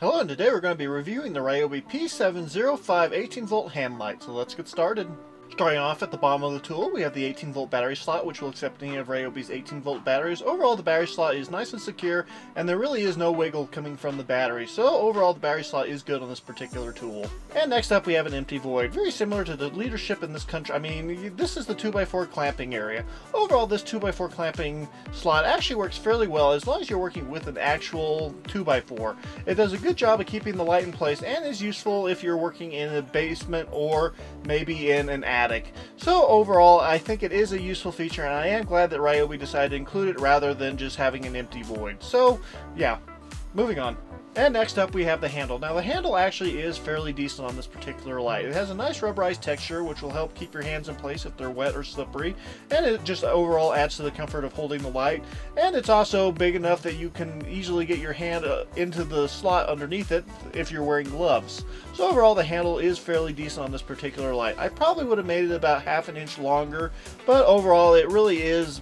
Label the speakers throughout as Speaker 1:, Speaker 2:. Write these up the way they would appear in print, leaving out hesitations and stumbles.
Speaker 1: Hello, and today we're going to be reviewing the Ryobi p705 18-volt hand light, so let's get started. Starting off at the bottom of the tool, we have the 18-volt battery slot, which will accept any of Ryobi's 18-volt batteries. Overall, the battery slot is nice and secure, and there really is no wiggle coming from the battery, so overall the battery slot is good on this particular tool. And next up we have an empty void, very similar to the leadership in this country. I mean, this is the 2x4 clamping area. Overall, this 2x4 clamping slot actually works fairly well as long as you're working with an actual 2x4. It does a good job of keeping the light in place and is useful if you're working in a basement or maybe in an attic. So overall, I think it is a useful feature, and I am glad that Ryobi decided to include it rather than just having an empty void. So yeah, moving on. And next up we have the handle. Now the handle actually is fairly decent on this particular light. It has a nice rubberized texture which will help keep your hands in place if they're wet or slippery, and it just overall adds to the comfort of holding the light. And it's also big enough that you can easily get your hand into the slot underneath it if you're wearing gloves. So overall the handle is fairly decent on this particular light. I probably would have made it about half an inch longer, but overall it really is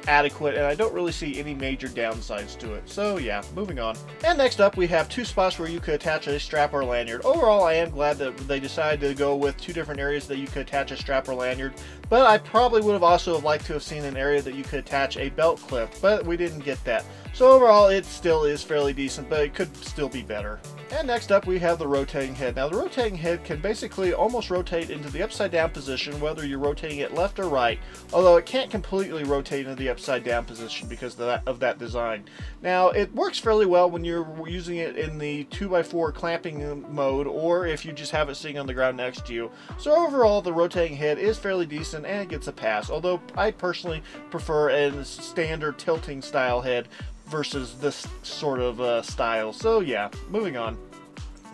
Speaker 1: adequate, and I don't really see any major downsides to it. So yeah, moving on. And next up we have two spots where you could attach a strap or lanyard. Overall, I am glad that they decided to go with two different areas that you could attach a strap or lanyard, but I probably would have also liked to have seen an area that you could attach a belt clip, but we didn't get that. So overall it still is fairly decent, but it could still be better. And next up we have the rotating head. Now the rotating head can basically almost rotate into the upside down position whether you're rotating it left or right, although it can't completely rotate into the upside down position because of that design. Now it works fairly well when you're using it in the 2x4 clamping mode, or if you just have it sitting on the ground next to you. So overall the rotating head is fairly decent and it gets a pass, although I personally prefer a standard tilting style head versus this sort of style. So yeah, moving on.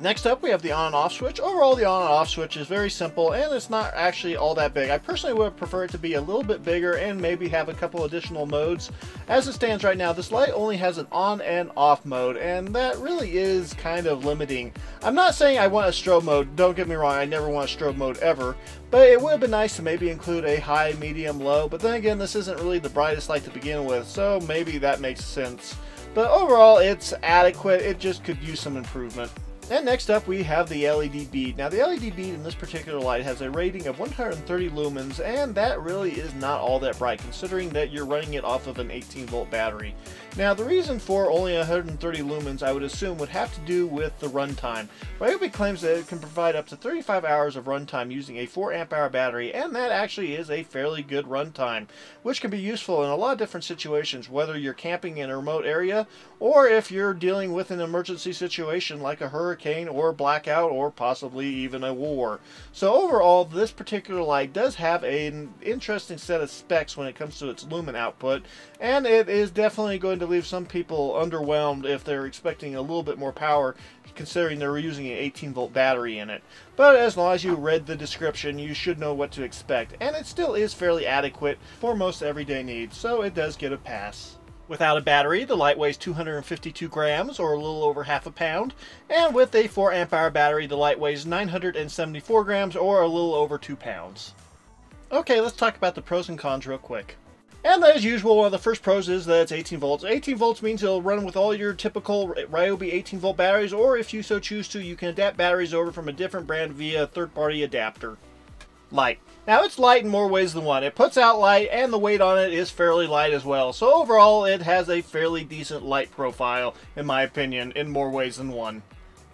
Speaker 1: Next up we have the on and off switch. Overall the on and off switch is very simple and it's not actually all that big. I personally would prefer it to be a little bit bigger and maybe have a couple additional modes. As it stands right now, this light only has an on and off mode, and that really is kind of limiting. I'm not saying I want a strobe mode, don't get me wrong, I never want a strobe mode ever, but it would have been nice to maybe include a high, medium, low, but then again this isn't really the brightest light to begin with, so maybe that makes sense. But overall it's adequate, it just could use some improvement. And next up we have the LED bead. Now the LED bead in this particular light has a rating of 130 lumens, and that really is not all that bright considering that you're running it off of an 18-volt battery. Now the reason for only 130 lumens I would assume would have to do with the runtime. Ryobi claims that it can provide up to 35 hours of runtime using a 4 amp hour battery, and that actually is a fairly good runtime, which can be useful in a lot of different situations, whether you're camping in a remote area or if you're dealing with an emergency situation like a hurricane or blackout or possibly even a war. So overall this particular light does have an interesting set of specs when it comes to its lumen output, and it is definitely going to leave some people underwhelmed if they're expecting a little bit more power considering they're using an 18-volt battery in it. But as long as you read the description, you should know what to expect, and it still is fairly adequate for most everyday needs, so it does get a pass. Without a battery, the light weighs 252 grams, or a little over half a pound, and with a 4 amp hour battery, the light weighs 974 grams, or a little over 2 pounds. Okay, let's talk about the pros and cons real quick. And as usual, one of the first pros is that it's 18 volts. 18 volts means it'll run with all your typical Ryobi 18 volt batteries, or if you so choose to, you can adapt batteries over from a different brand via a third-party adapter. Light. Now it's light in more ways than one. It puts out light and the weight on it is fairly light as well. So overall it has a fairly decent light profile in my opinion in more ways than one.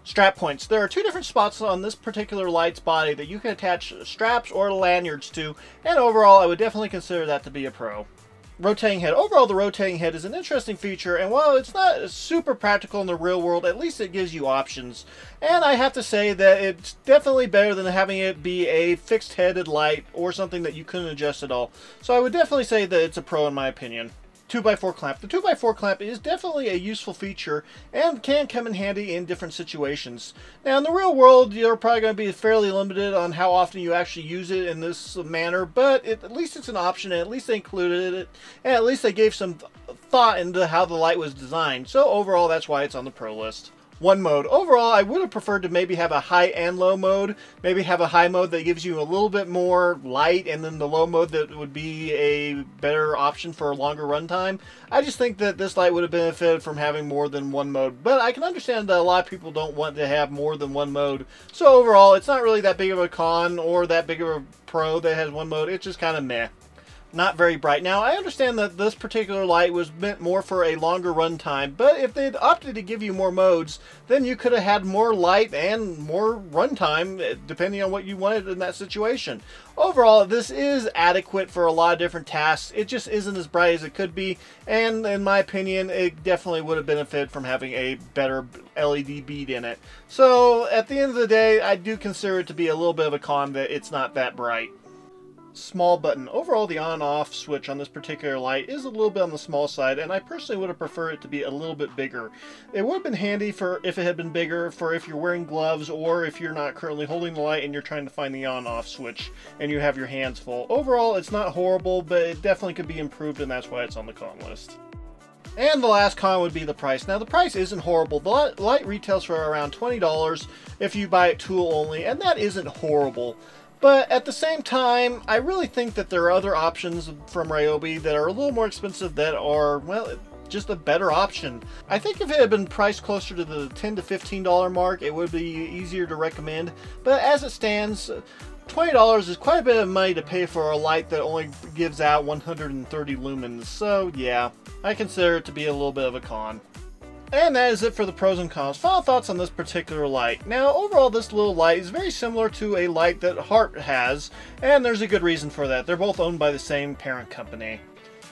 Speaker 1: Strap points. There are two different spots on this particular light's body that you can attach straps or lanyards to, and overall I would definitely consider that to be a pro. Rotating head. Overall, the rotating head is an interesting feature, and while it's not super practical in the real world, at least it gives you options. And I have to say that it's definitely better than having it be a fixed-headed light or something that you couldn't adjust at all. So I would definitely say that it's a pro in my opinion. 2x4 clamp. The 2x4 clamp is definitely a useful feature and can come in handy in different situations. Now in the real world you're probably going to be fairly limited on how often you actually use it in this manner, but at least it's an option, and at least they included it, and at least they gave some thought into how the light was designed. So overall that's why it's on the pro list. one mode. Overall, I would have preferred to maybe have a high and low mode. Maybe have a high mode that gives you a little bit more light, and then the low mode that would be a better option for a longer runtime. I just think that this light would have benefited from having more than one mode, but I can understand that a lot of people don't want to have more than one mode. So overall, it's not really that big of a con or that big of a pro that has one mode. It's just kind of meh. Not very bright. Now, I understand that this particular light was meant more for a longer runtime, but if they'd opted to give you more modes, then you could have had more light and more runtime, depending on what you wanted in that situation. Overall, this is adequate for a lot of different tasks. It just isn't as bright as it could be, and in my opinion, it definitely would have benefited from having a better LED bead in it. So, at the end of the day, I do consider it to be a little bit of a con that it's not that bright. Small button. Overall, the on-off switch on this particular light is a little bit on the small side, and I personally would have preferred it to be a little bit bigger. It would have been handy for if it had been bigger for if you're wearing gloves or if you're not currently holding the light and you're trying to find the on-off switch and you have your hands full. Overall, it's not horrible, but it definitely could be improved, and that's why it's on the con list. And the last con would be the price. Now, the price isn't horrible. The light retails for around $20 if you buy it tool only, and that isn't horrible. But at the same time, I really think that there are other options from Ryobi that are a little more expensive that are, well, just a better option. I think if it had been priced closer to the $10 to $15 mark, it would be easier to recommend. But as it stands, $20 is quite a bit of money to pay for a light that only gives out 130 lumens. So yeah, I consider it to be a little bit of a con. And that is it for the pros and cons. Final thoughts on this particular light. Now, overall, this little light is very similar to a light that Hart has, and there's a good reason for that. They're both owned by the same parent company.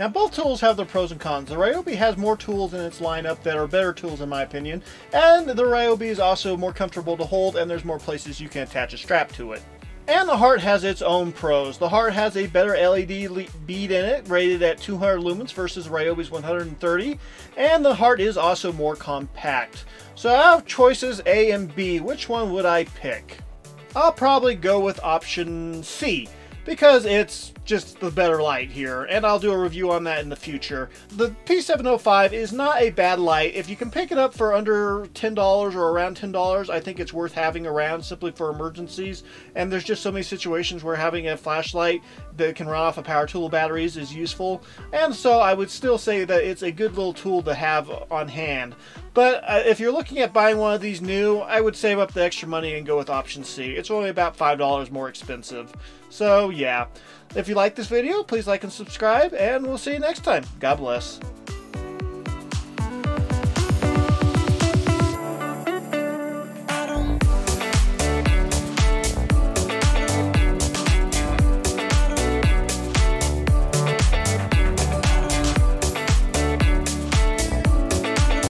Speaker 1: Now, both tools have their pros and cons. The Ryobi has more tools in its lineup that are better tools in my opinion, and the Ryobi is also more comfortable to hold, and there's more places you can attach a strap to it. And the Hart has its own pros. The Hart has a better LED bead in it, rated at 200 lumens versus Ryobi's 130. And the Hart is also more compact. So out of choices A and B, which one would I pick? I'll probably go with option C, because it's just the better light here, and I'll do a review on that in the future. The p705 is not a bad light. If you can pick it up for under $10 or around $10, I think it's worth having around simply for emergencies, and there's just so many situations where having a flashlight that can run off of power tool batteries is useful, and so I would still say that it's a good little tool to have on hand. But if you're looking at buying one of these new, I would save up the extra money and go with option C. It's only about $5 more expensive. So yeah, if you like this video, please like and subscribe, and we'll see you next time. God bless.